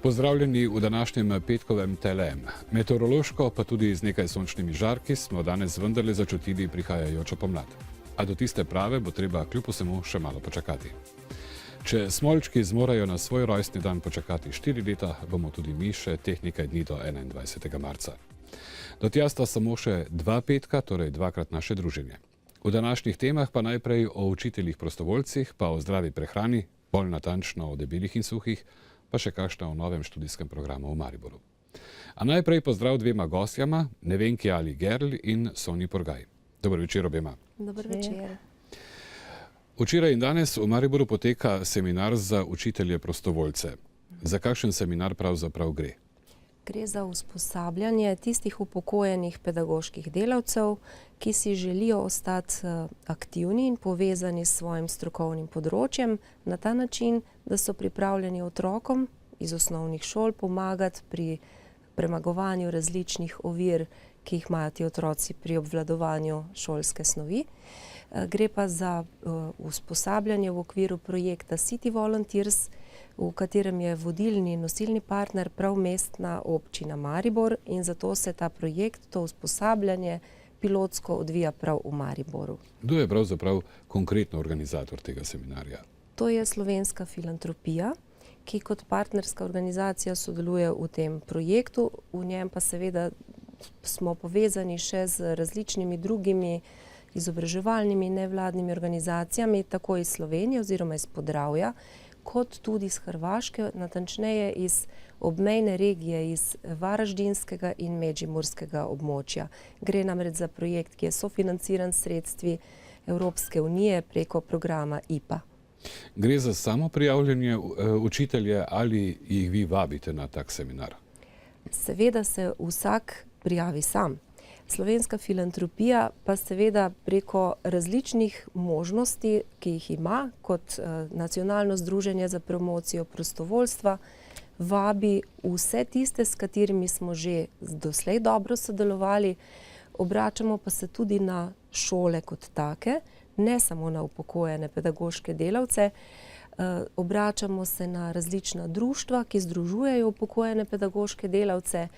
Pozdravljeni v današnjem petkovem TLM. Meteorološko pa tudi z nekaj sončnimi žarki smo danes vendarle začutili prihajajočo pomlad. A do tiste prave bo treba kljub vsemu še malo počakati. Če smolčki zmorajo na svoj rojstni dan počakati 4 leta, bomo tudi mi še teh nekaj dni do 21. marca. Do tja sta samo še 2 petka, torej 2-krat naše druženje. V današnjih temah pa najprej o učiteljih prostovoljcih, pa o zdravi prehrani, bolj natančno o debelih in suhih, pa še kakšna o novem študijskem programu v Mariboru. A najprej pozdrav dvema gostjama, Nevenki Ali Gerl in Sonji Porgaj. Dober večer obema. Dober večer. Včeraj in danes v Mariboru poteka seminar za učitelje prostovoljce. Za kakšen seminar pravzaprav gre? Gre za usposabljanje tistih upokojenih pedagoških delavcev, ki si želijo ostati aktivni in povezani s svojim strokovnim področjem na ta način, da so pripravljeni otrokom iz osnovnih šol pomagati pri premagovanju različnih ovir, ki jih imajo ti otroci pri obvladovanju šolske snovi. Gre pa za usposabljanje v okviru projekta City Volunteers, v katerem je vodilni nosilni partner prav mestna občina Maribor in zato se ta projekt, to usposabljanje, pilotsko odvija prav v Mariboru. Kdo je pravzaprav konkretno organizator tega seminarja? To je Slovenska filantropija, ki kot partnerska organizacija sodeluje v tem projektu. V njem pa seveda smo povezani še z različnimi drugimi izobraževalnimi nevladnimi organizacijami, tako iz Slovenije oziroma iz Podravja, kot tudi iz Hrvaške, natančneje iz obmejne regije, iz varaždinskega in medžimurskega območja. Gre namreč za projekt, ki je sofinanciran s sredstvi Evropske unije preko programa IPA. Gre za samo prijavljanje učitelje ali jih vi vabite na tak seminar? Seveda se vsak prijavi sam. Slovenska filantropija pa seveda preko različnih možnosti, ki jih ima kot nacionalno združenje za promocijo prostovoljstva, vabi vse tiste, s katerimi smo že doslej dobro sodelovali. Obračamo pa se tudi na šole kot take, ne samo na upokojene pedagoške delavce. Obračamo se na različna društva, ki združujejo upokojene pedagoške delavce,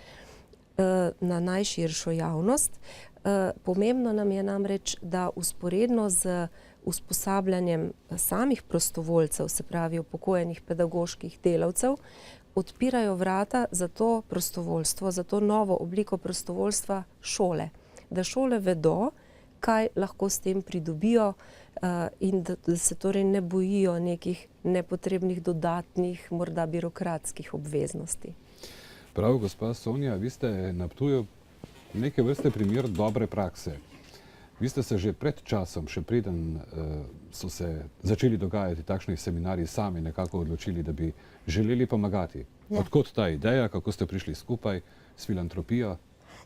na najširšo javnost. Pomembno nam je namreč, da vzporedno z usposabljanjem samih prostovoljcev, se pravi upokojenih pedagoških delavcev, odpirajo vrata za to prostovoljstvo, za to novo obliko prostovoljstva šole. Da šole vedo, kaj lahko s tem pridobijo in da se torej ne bojijo nekih nepotrebnih dodatnih, morda birokratskih obveznosti. Prav, gospa Sonja, vi ste na Ptuju neke vrste primer dobre prakse. Vi ste se že pred časom, še preden so se začeli dogajati takšni seminarji, sami nekako odločili, da bi želeli pomagati. Ja. Odkot ta ideja, kako ste prišli skupaj s filantropijo?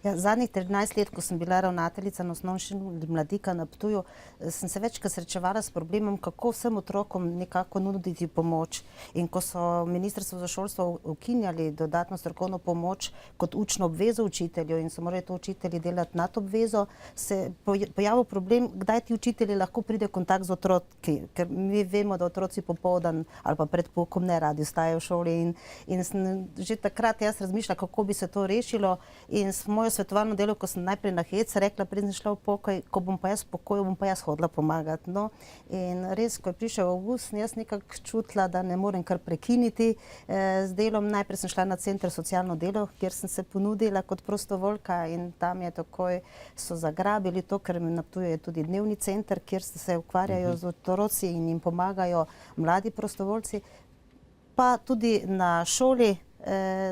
Ja, zadnjih 13 let, ko sem bila ravnateljica na osnovni šoli Mladika na Ptuju, sem se večkrat srečevala s problemom, kako vsem otrokom nekako nuditi pomoč. In ko so Ministrstvo za šolstvo ukinjali dodatno strokovno pomoč kot učno obvezo učiteljev in so morali to učitelji delati nad obvezo, se pojavil problem, kdaj ti učitelji lahko pride v kontakt z otroki. Ker mi vemo, da otroci popoldan ali pa pred poukom ne radi ostajajo v šoli. In sem že takrat jaz razmišljala, kako bi se to rešilo. In s mojo svetovalno delo, ko sem najprej na HEC rekla, preden sem šla v pokoj, ko bom pa jaz v pokoju, bom pa jaz hodila pomagati. No, in res, ko je prišel avgust, sem jaz nekako čutila, da ne morem kar prekiniti z delom. Najprej sem šla na Center socialno delo, kjer sem se ponudila kot prostovoljka in tam je takoj so zagrabili to, ker na Ptuju je tudi dnevni center, kjer se ukvarjajo z otroci in jim pomagajo mladi prostovoljci. Pa tudi na šoli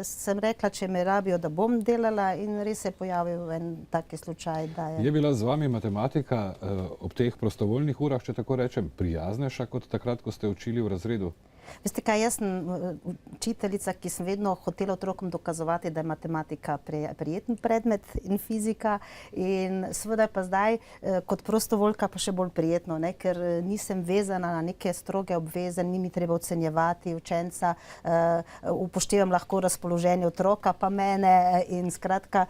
sem rekla, če me rabijo, da bom delala in res se je pojavil en taki slučaj. Je bila z vami matematika ob teh prostovoljnih urah, če tako rečem, prijaznejša kot takrat, ko ste učili v razredu? Veste kaj, jaz sem učiteljica, ki sem vedno hotela otrokom dokazovati, da je matematika prijeten predmet in fizika in seveda pa zdaj kot prostovoljka pa še bolj prijetno, ker nisem vezana na neke stroge obveze, ni mi treba ocenjevati učenca, upoštevam lahko razpoloženje otroka pa mene in skratka,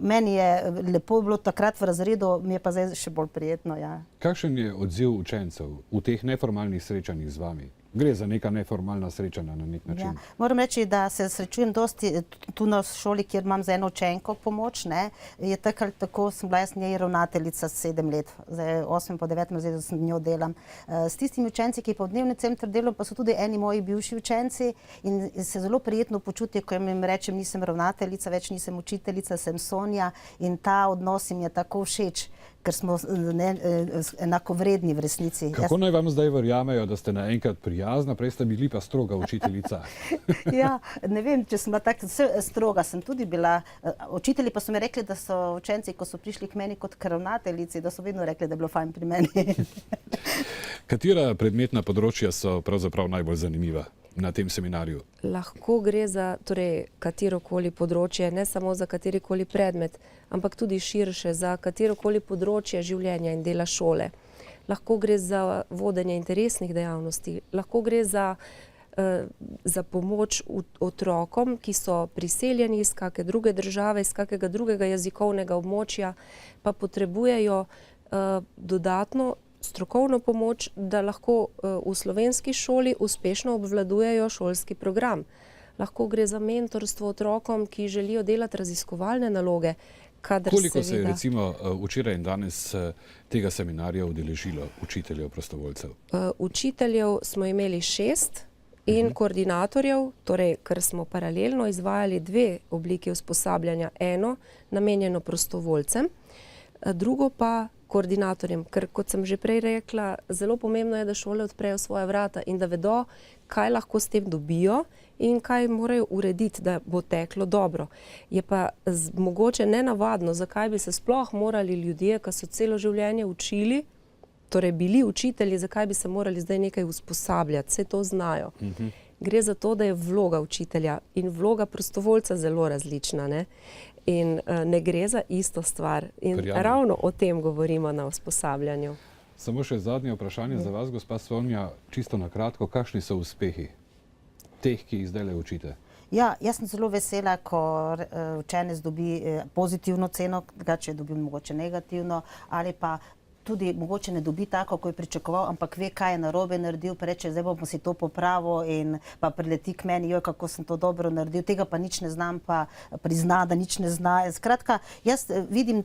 meni je lepo bilo takrat v razredu, mi je pa zdaj še bolj prijetno, ja. Kakšen je odziv učencev v teh neformalnih srečanjih z vami? Gre za neka neformalna srečanja na nek način. Ja. Moram reči, da se srečujem dosti tu na šoli, kjer imam za eno učenko pomoč. Ne. Je tako ali tako, sem bila jaz njej ravnateljica 7 let, zdaj 8 po 9 let z njo delam. S tistimi učenci, ki pa v dnevnem centru delam, pa so tudi eni moji bivši učenci in se zelo prijetno počutijo, ko jim rečem, nisem ravnateljica, več nisem učiteljica, sem Sonja in ta odnos jim je tako všeč, ker smo enakovredni v resnici. Kako naj vam zdaj verjamejo, da ste naenkrat prijazna, prej ste bili pa stroga učiteljica? Ja, ne vem, če sem bila tako stroga, sem tudi bila. Učitelji pa so mi rekli, da so učenci, ko so prišli k meni kot k ravnateljici, da so vedno rekli, da je bilo fajn pri meni. Katera predmetna področja so pravzaprav najbolj zanimiva na tem seminarju? Lahko gre za katerokoli področje, ne samo za katerikoli predmet, ampak tudi širše, za katerokoli področje življenja in dela šole. Lahko gre za vodenje interesnih dejavnosti, lahko gre za pomoč otrokom, ki so priseljeni iz kakšne druge države, iz kakega drugega jezikovnega območja, pa potrebujejo dodatno strokovno pomoč, da lahko v slovenski šoli uspešno obvladujejo šolski program. Lahko gre za mentorstvo otrokom, ki želijo delati raziskovalne naloge. Koliko se je recimo včeraj in danes tega seminarja udeležilo učiteljev prostovoljcev? Učiteljev smo imeli 6 in koordinatorjev, torej, ker smo paralelno izvajali 2 oblike usposabljanja. Eno namenjeno prostovoljcem, drugo pa koordinatorjem, ker kot sem že prej rekla, zelo pomembno je, da šole odprejo svoja vrata in da vedo, kaj lahko s tem dobijo in kaj morajo urediti, da bo teklo dobro. Je pa mogoče nenavadno, zakaj bi se sploh morali ljudje, ki so celo življenje učili, torej bili učitelji, zakaj bi se morali zdaj nekaj usposabljati, vse to znajo. Gre za to, da je vloga učitelja in vloga prostovoljca zelo različna, ne? In ne gre za isto stvar. In ravno o tem govorimo na usposabljanju. Samo še zadnje vprašanje za vas, gospa Sonja, čisto na kratko, kakšni so uspehi teh, ki jih zdaj učite? Ja, jaz sem zelo vesela, ko učenec dobi pozitivno ceno, drugače dobi mogoče negativno, ali pa tudi mogoče ne dobi tako, ko je pričakoval, ampak ve, kaj je narobe naredil, pa reče, zdaj bom si to popravil in pa prileti k meni, joj, kako sem to dobro naredil, tega pa nič ne znam, pa prizna, da nič ne zna. Skratka, jaz vidim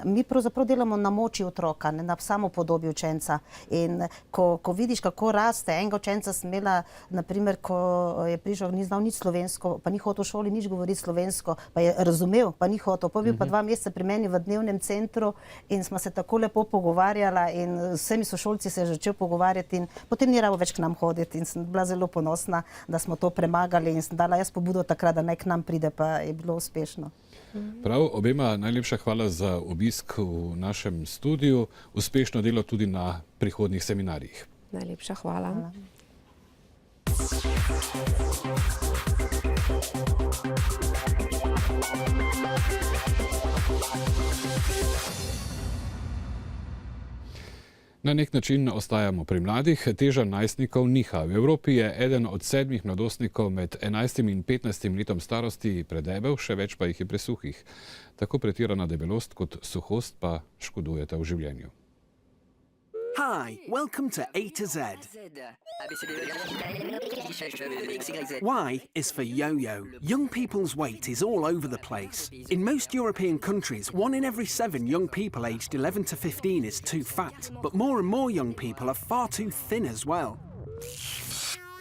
mi pravzaprav delamo na moči otroka, ne, na samopodobju učenca. In ko vidiš, kako raste, enega učenca sem imela, naprimer, ko je prišel, ni znal nič slovensko, pa ni hotel v šoli nič govoriti slovensko, pa je razumel, pa ni hotel. Pa bil pa 2 meseca pri meni v dnevnem centru in smo se tako lepo pogovarjala in s vsemi sošolci se je začel pogovarjati in potem ni rabo več k nam hoditi in sem bila zelo ponosna, da smo to premagali in sem dala jaz pobudo takrat, da naj k nam pride, pa je bilo uspešno. Prav, obema najlepša hvala za obisk v našem studiu, uspešno delo tudi na prihodnjih seminarjih. Najlepša hvala. Na nek način ostajamo pri mladih. Teža najstnikov niha. V Evropi je eden od 7 mladostnikov med 11 in 15 letom starosti predebel, še več pa jih je presuhih. Tako pretirana debelost kot suhost pa škodujeta v življenju. Hi, welcome to A to Z. Y is for yo-yo. Young people's weight is all over the place. In most European countries, 1 in every 7 young people aged 11 to 15 is too fat, but more and more young people are far too thin as well.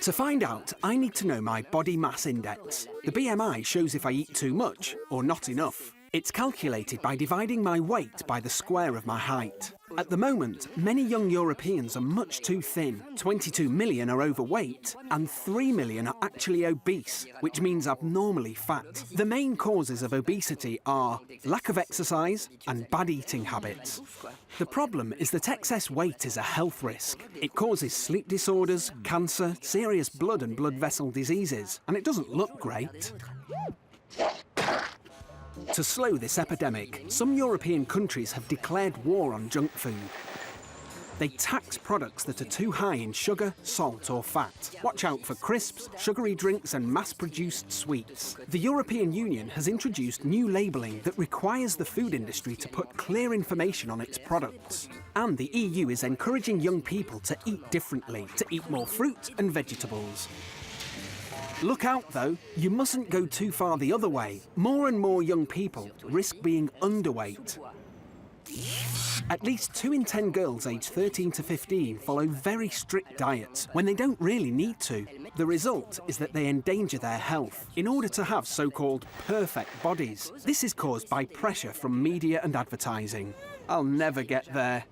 To find out, I need to know my body mass index. The BMI shows if I eat too much or not enough. It's calculated by dividing my weight by the square of my height. At the moment, many young Europeans are much too thin. 22 million are overweight and 3 million are actually obese, which means abnormally fat. The main causes of obesity are lack of exercise and bad eating habits. The problem is that excess weight is a health risk. It causes sleep disorders, cancer, serious blood and blood vessel diseases, and it doesn't look great. To slow this epidemic, some European countries have declared war on junk food. They tax products that are too high in sugar, salt or fat. Watch out for crisps, sugary drinks and mass-produced sweets. The European Union has introduced new labelling that requires the food industry to put clear information on its products. And the EU is encouraging young people to eat differently, to eat more fruit and vegetables. Look out though, you mustn't go too far the other way. More and more young people risk being underweight. At least 2 in 10 girls aged 13 to 15 follow very strict diets when they don't really need to. The result is that they endanger their health in order to have so-called perfect bodies. This is caused by pressure from media and advertising. I'll never get there.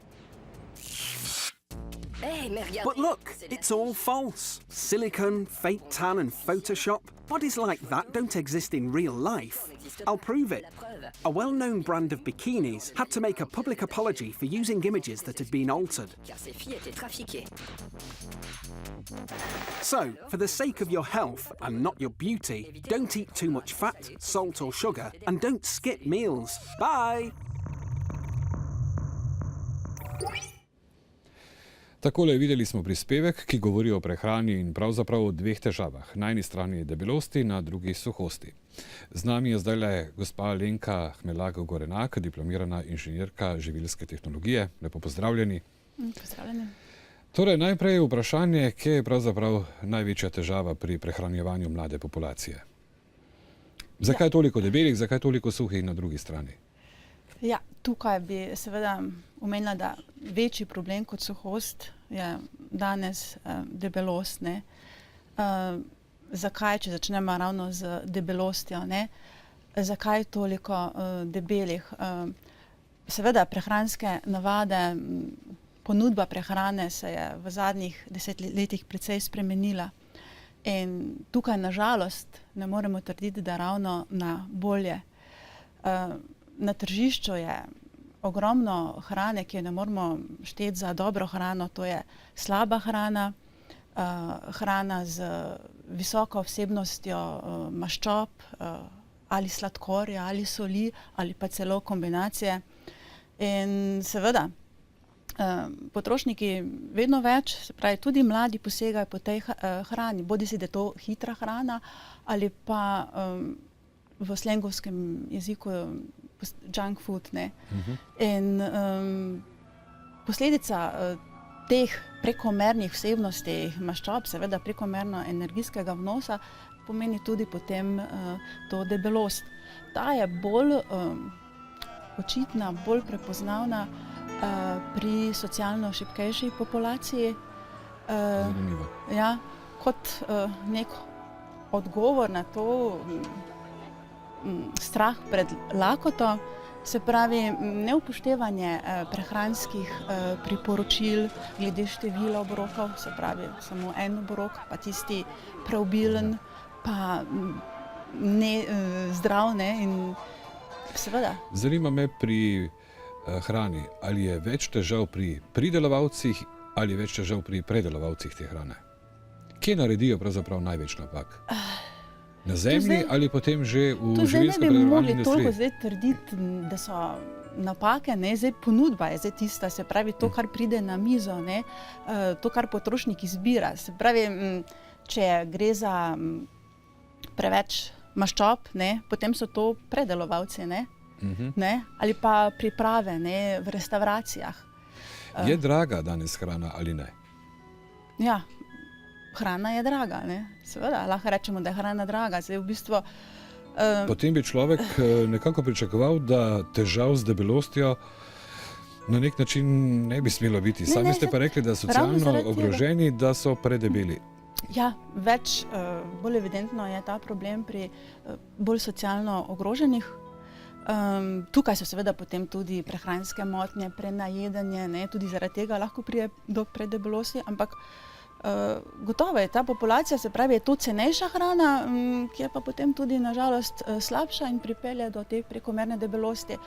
But look, it's all false. Silicone, fake tan and Photoshop. Bodies like that don't exist in real life. I'll prove it. A well-known brand of bikinis had to make a public apology for using images that had been altered. So, for the sake of your health and not your beauty, don't eat too much fat, salt or sugar, and don't skip meals. Bye! Takole videli smo prispevek, ki govori o prehrani in pravzaprav o dveh težavah. Na eni strani debelosti, na drugi suhosti. Z nami je zdajle gospa Alenka Hmelak-Gorenak, diplomirana inženirka živilske tehnologije. Lepo pozdravljeni. Pozdravljeni. Torej, najprej vprašanje, kje je pravzaprav največja težava pri prehranjevanju mlade populacije? Zakaj toliko debelih, zakaj toliko suhih na drugi strani? Ja, tukaj bi seveda omenila, da večji problem kot suhost je danes debelost. Zakaj, če začnemo ravno z debelostjo, zakaj toliko debelih? Seveda prehranske navade, ponudba prehrane se je v zadnjih 10 letih precej spremenila. In tukaj nažalost ne moremo trditi, da ravno na bolje. Na tržišču je ogromno hrane, ki jo ne moremo šteti za dobro hrano, to je slaba hrana, hrana z visoko vsebnostjo maščob ali sladkorja ali soli ali pa celo kombinacije. In seveda potrošniki vedno več, se pravi tudi mladi posegajo po tej hrani, bodisi da je to hitra hrana ali pa v slengovskem jeziku junk food. In posledica teh prekomernih vsebnosti maščob, seveda prekomerno energijskega vnosa, pomeni tudi potem to debelost. Ta je bolj očitna, bolj prepoznavna pri socialno šibkejši populaciji. Zanimivo. Ja, kot nek odgovor na to strah pred lakoto, se pravi neupoštevanje prehranskih priporočil glede števila obrokov, se pravi samo en obrok, pa tisti preobilen, pa ne zdrav, in seveda. Zanima me pri hrani, ali je več težav pri pridelovalcih ali več težav pri predelovalcih te hrane? Kje naredijo pravzaprav največ napak? Na zemlji ali potem že v živilsko-predelovalni industriji? Ne bi mogli toliko zdaj trditi, da so napake, zdaj ponudba je zdaj tista, se pravi to, kar pride na mizo, to, kar potrošnik izbira. Se pravi, če gre za preveč maščob, potem so to predelovalci, ali pa priprave v restavracijah. Je draga danes hrana ali ne? Ja. Hrana je draga, seveda, lahko rečemo, da je hrana draga. Zdaj v bistvu potem bi človek nekako pričakoval, da težav z debelostjo na nek način ne bi smelo biti. Sami ste pa rekli, da socialno ogroženi, da so predebeli. Ja, bolj evidentno je ta problem pri bolj socialno ogroženih. Tukaj so seveda potem tudi prehranske motnje, prenajedanje, tudi zaradi tega lahko pride do predebelosti, ampak gotovo je ta populacija, se pravi, je to cenejša hrana, ki je pa potem tudi nažalost slabša in pripelje do te prekomerne debelosti.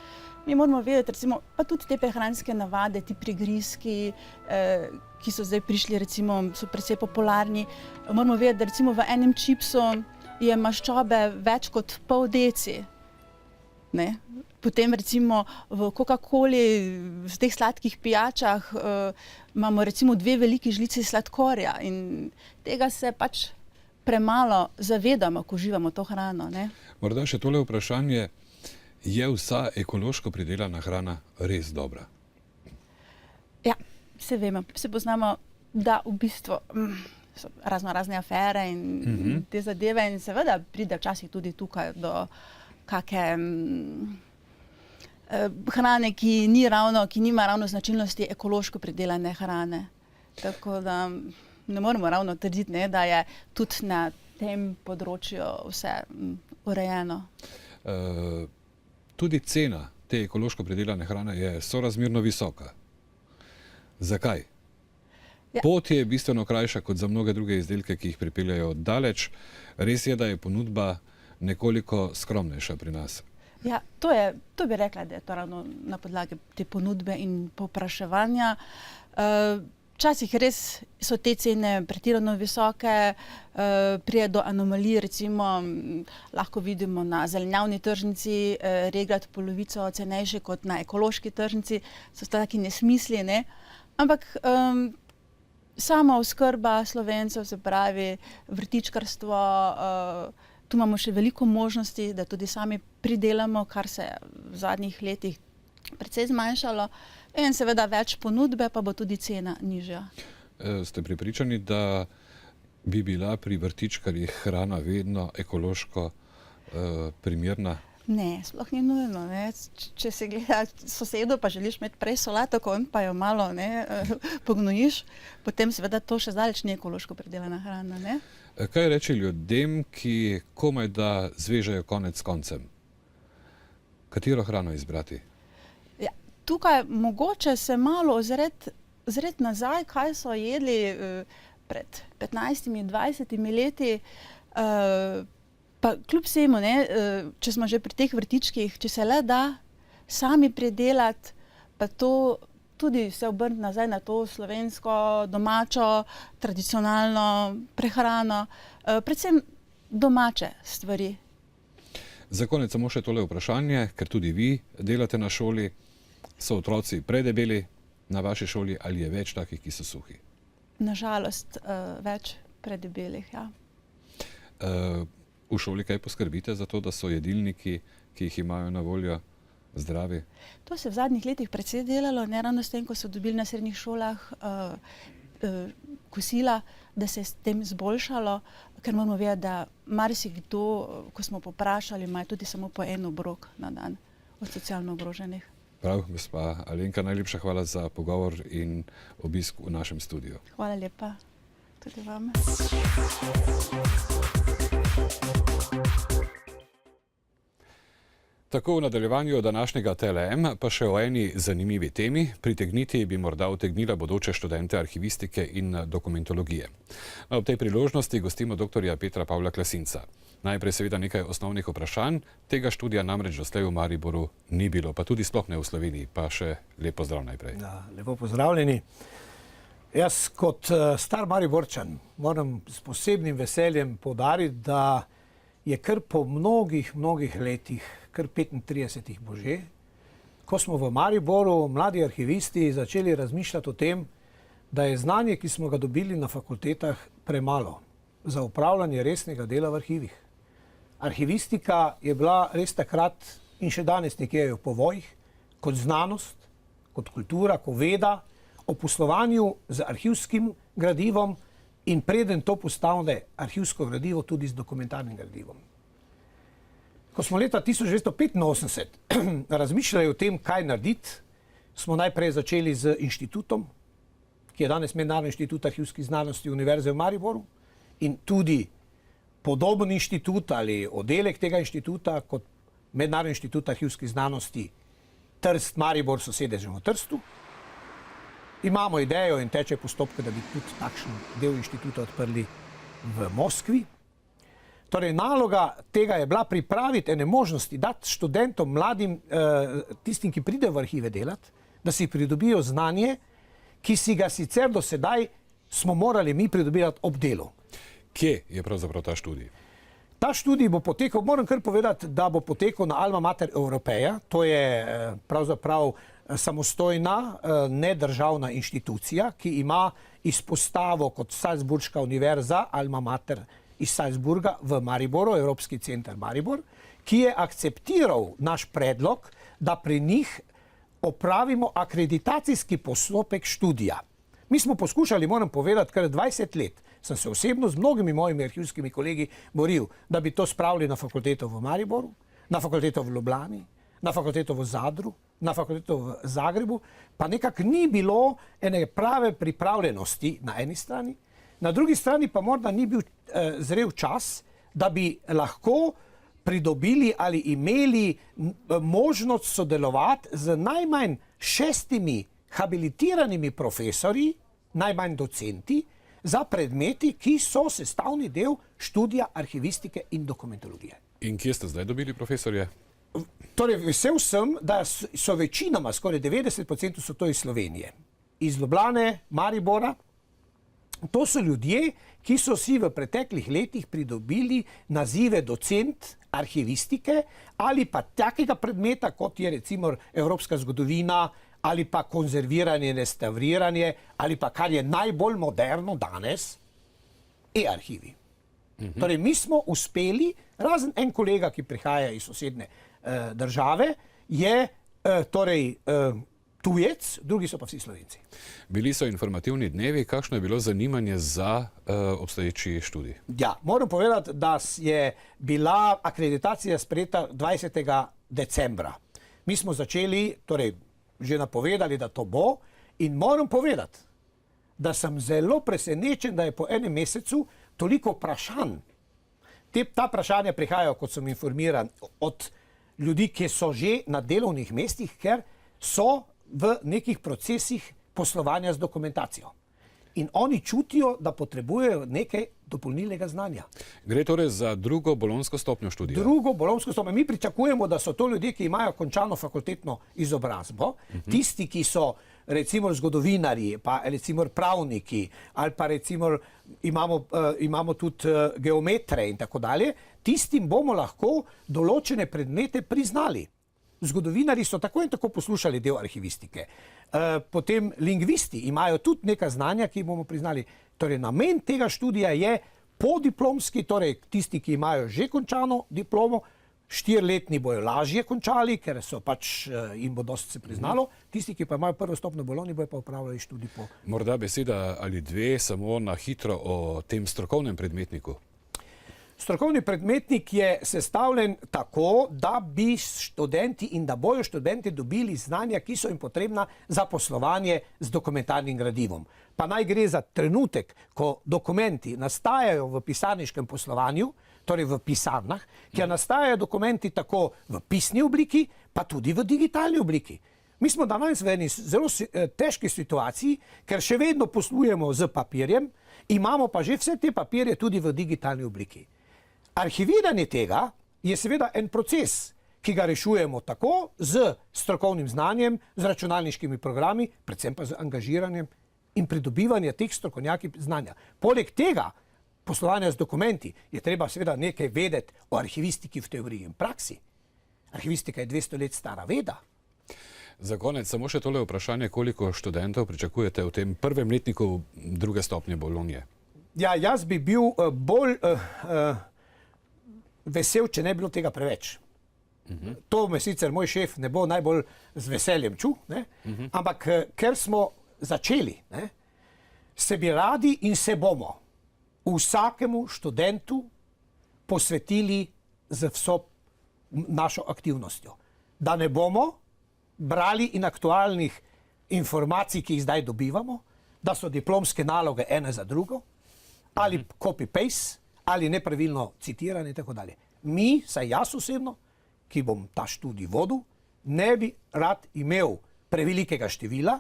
Mi moramo vedeti, recimo, pa tudi te prehranske navade, ti prigrizki, ki so zdaj prišli, recimo, so precej popularni. Moramo vedeti, da recimo v enem čipsu je maščobe več kot pol deci. Potem recimo v Coca-Coli, v teh sladkih pijačah imamo recimo 2 veliki žlici sladkorja in tega se pač premalo zavedamo, ko uživamo to hrano, ne? Morda še tole vprašanje, je vsa ekološko pridelana hrana res dobra? Ja, se vemo, se poznamo, da v bistvu so razne afere in te zadeve in seveda pride včasih tudi tukaj do kake hrane, ki nima ravno značilnosti ekološko pridelane hrane. Tako da ne moremo ravno trditi, ne, da je tudi na tem področju vse urejeno. Tudi cena te ekološko pridelane hrane je sorazmerno visoka. Zakaj? Ja. Pot je bistveno krajša kot za mnoge druge izdelke, ki jih pripeljajo daleč. Res je, da je ponudba nekoliko skromnejša pri nas. Ja, to bi rekla, da je to ravno na podlagi te ponudbe in povpraševanja. Včasih res so te cene pretirano visoke, pride do anomalij, recimo lahko vidimo na zelenjavni tržnici regrat polovico cenejše kot na ekološki tržnici, so taki nesmisli, ne? Ampak sama oskrba Slovencev, se pravi vrtičkarstvo, tu imamo še veliko možnosti, da tudi sami pridelamo, kar se je v zadnjih letih precej zmanjšalo in seveda več ponudbe, pa bo tudi cena nižja. Ste prepričani, da bi bila pri vrtičkarjih hrana vedno ekološko primerna? Ne, sploh ni nujno, ne. Če se gleda sosedo, pa želiš imeti prej solato, ko pa jo malo pognojiš, potem seveda to še zdaleč ni ekološko pridelana hrana, ne. Kaj reči ljudem, ki komaj da zvežejo konec s koncem? Katero hrano izbrati? Ja, tukaj mogoče se malo ozreti nazaj, kaj so jedli pred 15-20 leti, pa kljub vsemu, ne, če smo že pri teh vrtičkih, če se le da sami pridelati, pa to tudi se obrniti nazaj na to slovensko, domačo, tradicionalno prehrano, predvsem domače stvari. Za konec samo še tole vprašanje, ker tudi vi delate na šoli, so otroci predebeli na vaši šoli ali je več takih, ki so suhi? Nažalost, več predebelih, ja. V šoli kaj poskrbite za to, da so jedilniki, ki jih imajo na voljo, zdravi? To se je v zadnjih letih precej delalo, ne ravno s tem, ko so dobili na srednjih šolah kosila, da se je s tem zboljšalo, ker moramo vedeti, da marsikdo, ko smo poprašali, ima tudi samo po en obrok na dan od socialno ogroženih. Prav, gospa Alenka, najlepša hvala za pogovor in obisk v našem studiu. Hvala lepa tudi vam. Tako v nadaljevanju današnjega TLM, pa še o eni zanimivi temi, pritegniti bi morda utegnila bodoče študente arhivistike in dokumentologije. Ob tej priložnosti gostimo dr. Petra Pavla Klasinca. Najprej seveda nekaj osnovnih vprašanj, tega študija namreč doslej v Mariboru ni bilo, pa tudi sploh ne v Sloveniji, pa še lep pozdrav najprej. Ja, lepo pozdravljeni. Jaz kot star Mariborčan moram s posebnim veseljem poudariti, da je kar po mnogih letih, kar 35 bo že, ko smo v Mariboru, mladi arhivisti, začeli razmišljati o tem, da je znanje, ki smo ga dobili na fakultetah, premalo za upravljanje resnega dela v arhivih. Arhivistika je bila res takrat in še danes nekje v povojih, kot znanost, kot kultura, kot veda, o poslovanju z arhivskim gradivom in preden to postane arhivsko gradivo tudi z dokumentarnim gradivom. Ko smo leta 1985 razmišljali o tem, kaj narediti, smo najprej začeli z inštitutom, ki je danes Mednarodni inštitut arhivskih znanosti Univerze v Mariboru in tudi podoben inštitut ali oddelek tega inštituta kot Mednarodni inštitut arhivskih znanosti Trst, Maribor so sedežem v Trstu. Imamo idejo in teče postopke, da bi tudi takšen del inštituta odprli v Moskvi. Torej, naloga tega je bila pripraviti ene možnosti, dati študentom, mladim, tistim, ki pridejo v arhive delati, da si pridobijo znanje, ki si ga sicer do sedaj smo morali mi pridobivati ob delu. Kje je pravzaprav ta študij? Ta študij bo potekal, moram kar povedati, da bo potekal na Alma Mater Europeja, to je pravzaprav samostojna, nedržavna inštitucija, ki ima izpostavo kot Salzburška univerza, Alma Mater iz Salzburga v Mariboru, Evropski center Maribor, ki je akceptiral naš predlog, da pri njih opravimo akreditacijski postopek študija. Mi smo poskušali, moram povedati, kar 20 let sem se osebno z mnogimi mojimi arhivskimi kolegi boril, da bi to spravili na fakulteto v Mariboru, na fakulteto v Ljubljani, na fakulteto v Zadru, na fakulteto v Zagrebu, pa nekako ni bilo ene prave pripravljenosti na eni strani, na drugi strani pa morda ni bil zrel čas, da bi lahko pridobili ali imeli možnost sodelovati z najmanj 6 habilitiranimi profesorji, najmanj docenti, za predmeti, ki so sestavni del študija arhivistike in dokumentologije. In kje ste zdaj dobili profesorje? Torej, vesel sem, da so večinoma, skoraj 90% so to iz Slovenije. Iz Ljubljane, Maribora. To so ljudje, ki so si v preteklih letih pridobili nazive docent arhivistike ali pa takega predmeta, kot je recimo evropska zgodovina ali pa konzerviranje, restavriranje ali pa kar je najbolj moderno danes, e-arhivi. Torej, mi smo uspeli, razen en kolega, ki prihaja iz sosednje države, je tujec, drugi so pa vsi Slovenci. Bili so informativni dnevi, kakšno je bilo zanimanje za obstoječi študij? Ja, moram povedati, da je bila akreditacija sprejeta 20. decembra. Mi smo začeli, torej že napovedali, da to bo, in moram povedati, da sem zelo presenečen, da je po enem mesecu toliko vprašanj. Ta vprašanja prihajajo, kot sem informiran, od ljudi, ki so že na delovnih mestih, ker so v nekih procesih poslovanja z dokumentacijo. In oni čutijo, da potrebujejo nekaj dopolnilnega znanja. Gre torej za drugo bolonjsko stopnjo študija? Drugo bolonjsko stopnjo. Mi pričakujemo, da so to ljudje, ki imajo končano fakultetno izobrazbo, tisti, ki so recimo zgodovinarji, pa recimo pravniki, ali pa recimo imamo tudi geometre in tako dalje, tistim bomo lahko določene predmete priznali. Zgodovinari so tako in tako poslušali del arhivistike. Potem lingvisti imajo tudi neka znanja, ki bomo priznali. Torej, namen tega študija je podiplomski, torej tisti, ki imajo že končano diplomo, 4-letni bojo lažje končali, ker so pač jim bo dosti se priznalo. Tisti, ki pa imajo prvo stopnjo bolonji, bojo pa upravljali študij po. Morda beseda ali dve samo na hitro o tem strokovnem predmetniku. Strokovni predmetnik je sestavljen tako, da bi študenti in da bojo študenti dobili znanja, ki so jim potrebna za poslovanje z dokumentarnim gradivom. Pa naj gre za trenutek, ko dokumenti nastajajo v pisarniškem poslovanju, torej v pisarnah, kjer nastajajo dokumenti tako v pisni obliki, pa tudi v digitalni obliki. Mi smo danes v eni zelo težki situaciji, ker še vedno poslujemo z papirjem, imamo pa že vse te papirje tudi v digitalni obliki. Arhiviranje tega je seveda en proces, ki ga rešujemo tako z strokovnim znanjem, z računalniškimi programi, predvsem pa z angažiranjem in pridobivanjem teh strokovnjakih znanja. Poleg tega poslovanja z dokumenti je treba seveda nekaj vedeti o arhivistiki v teoriji in praksi. Arhivistika je 200 let stara veda. Za konec samo še tole vprašanje, koliko študentov pričakujete v tem prvem letniku druge stopnje Bolonje? Ja, jaz bi bil bolj vesel, če ne bi bilo tega preveč. To me sicer moj šef ne bo najbolj z veseljem čul, ampak ker smo začeli, se bi radi in se bomo vsakemu študentu posvetili z vso našo aktivnostjo. Da ne bomo brali in aktualnih informacij, ki jih zdaj dobivamo, da so diplomske naloge ene za drugo, ali copy-paste, ali nepravilno citiranje in tako dalje. Mi, saj jaz osebno, ki bom ta študij vodil, ne bi rad imel prevelikega števila,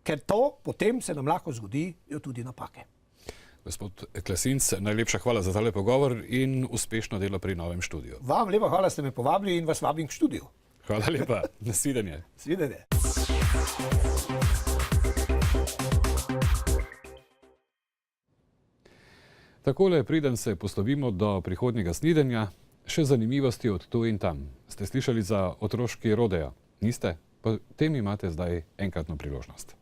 ker to potem se nam lahko zgodijo tudi napake. Gospod Klasinc, najlepša hvala za tale pogovor in uspešno delo pri novem študiju. Vam lepa hvala, ste me povabili in vas vabim k študiju. Hvala lepa. Nasvidenje. Svidenje. Takole, preden se poslovimo do prihodnjega snidenja, še zanimivosti od tu in tam. Ste slišali za otroški rodeo? Niste? Potem imate zdaj enkratno priložnost.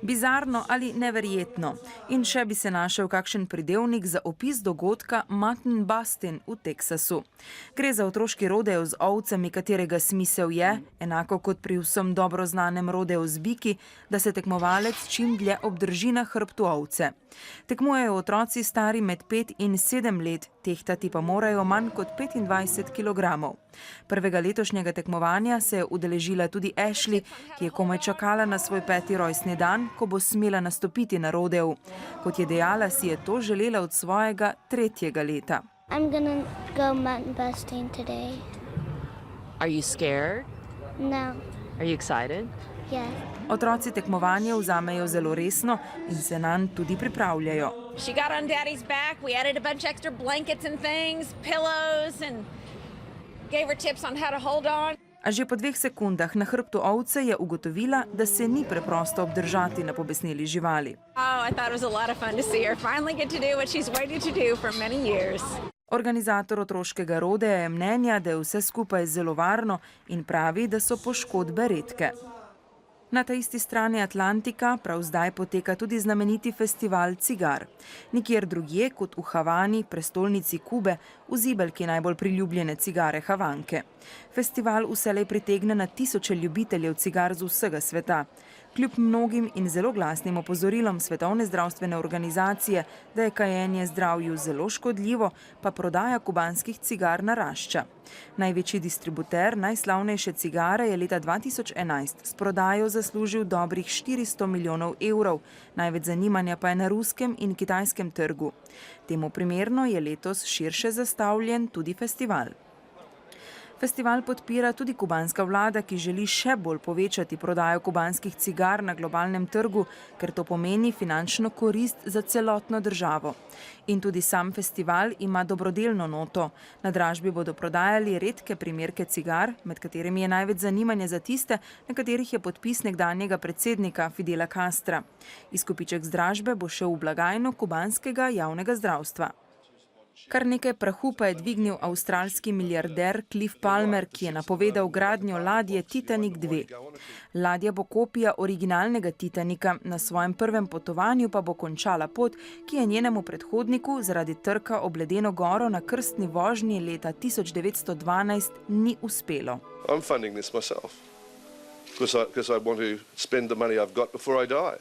Bizarno ali neverjetno. In še bi se našel kakšen pridevnik za opis dogodka Mutton Busting v Teksasu. Gre za otroški rodeo z ovcami, katerega smisel je, enako kot pri vsem dobro znanem rodeu z biki, da se tekmovalec čim dlje obdrži na hrbtu ovce. Tekmujejo otroci stari med 5 in 7 let, tehtati pa morajo manj kot 25 kg. Prvega letošnjega tekmovanja se je udeležila tudi Ashley, ki je komaj čakala na svoj 5. rojstni dan, ko bo smela nastopiti na rodeu. Kot je dejala, si je to želela od svojega 3. leta. I'm gonna go mutton busting today. Are you scared? No. Are you excited? Yeah. Otroci tekmovanje vzamejo zelo resno in se nanj tudi pripravljajo. She got on Daddy's back. We added a bunch of extra blankets and things, pillows, and gave her tips on how to hold on. A že po 2 sekundah na hrbtu ovce je ugotovila, da se ni preprosto obdržati na pobesneli živali. Oh, I thought it was a lot of fun to see her finally get to do what she's waited to do for many years. Organizator otroškega rodea je mnenja, da je vse skupaj zelo varno in pravi, da so poškodbe redke. Na ta isti strani Atlantika prav zdaj poteka tudi znameniti festival cigar. Nikjer drugje kot v Havani, prestolnici Kube, v zibelki najbolj priljubljene cigare Havanke. Festival vselej pritegne na tisoče ljubiteljev cigar z vsega sveta. Kljub mnogim in zelo glasnim opozorilom Svetovne zdravstvene organizacije, da je kajenje zdravju zelo škodljivo, pa prodaja kubanskih cigar narašča. Največji distributer najslavnejše cigare je leta 2011 s prodajo zaslužil dobrih 400 milijonov evrov, največ zanimanja pa je na ruskem in kitajskem trgu. Temu primerno je letos širše zastavljen tudi festival. Festival podpira tudi kubanska vlada, ki želi še bolj povečati prodajo kubanskih cigar na globalnem trgu, ker to pomeni finančno korist za celotno državo. In tudi sam festival ima dobrodelno noto. Na dražbi bodo prodajali redke primerke cigar, med katerimi je največ zanimanja za tiste, na katerih je podpis nekdanjega predsednika Fidela Castra. Izkupiček z dražbe bo šel v blagajno kubanskega javnega zdravstva. Kar nekaj prahu pa je dvignil avstralski milijarder Cliff Palmer, ki je napovedal gradnjo ladje Titanic 2. Ladja bo kopija originalnega Titanika, na svojem prvem potovanju pa bo končala pot, ki je njenemu predhodniku zaradi trka ob ledeno goro na krstni vožnji leta 1912 ni uspelo. I'm funding this myself because I want to spend the money I've got before I die,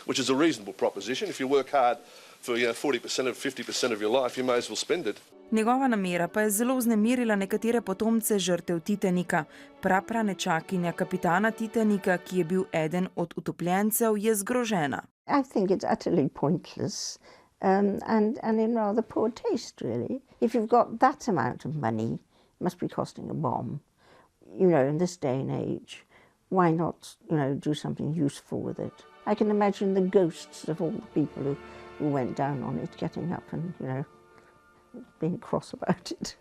which is a reasonable proposition. If you work hard for 40% or 50% of your life, you may as well spend it. Njegova namera pa je zelo vznemirila nekatere potomce žrtev Titanika. Prapranečakinja kapitana Titanika, ki je bil eden od utopljencev, je zgrožena. I think it's utterly pointless and in rather poor taste, really. If you've got that amount of money, it must be costing a bomb. In this day and age, why not, do something useful with it? I can imagine the ghosts of all the people who went down on it, getting up and, being cross about it.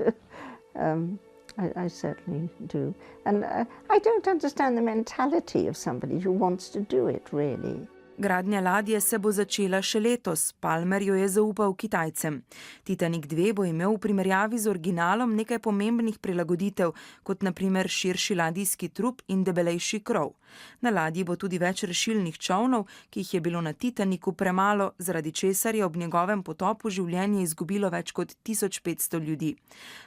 I certainly do. And I don't understand the mentality of somebody who wants to do it, really. Gradnja ladje se bo začela še letos. Palmer jo je zaupal Kitajcem. Titanic 2 bo imel v primerjavi z originalom nekaj pomembnih prilagoditev, kot na primer širši ladijski trup in debelejši krov. Na ladji bo tudi več rešilnih čolnov, ki jih je bilo na Titanicu premalo, zaradi česar je ob njegovem potopu življenje izgubilo več kot 1500 ljudi.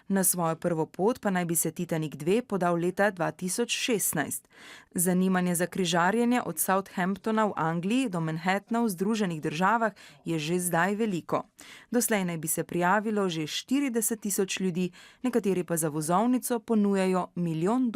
Na svojo prvo pot pa naj bi se Titanic 2 podal leta 2016. Zanimanje za križarjenje od Southamptona v Angliji do Manhattna v Združenih državah je že zdaj veliko. Doslej naj bi se prijavilo že 40.000 ljudi, nekateri pa za vozovnico ponujajo $1 milijon.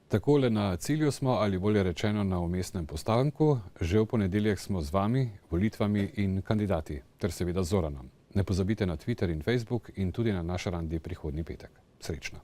Takole na cilju smo, ali bolje rečeno na vmesnem postanku. Že v ponedeljek smo z vami, volitvami in kandidati, ter seveda Zoranom. Ne pozabite na Twitter in Facebook in tudi na naš randi prihodnji petek. Srečno!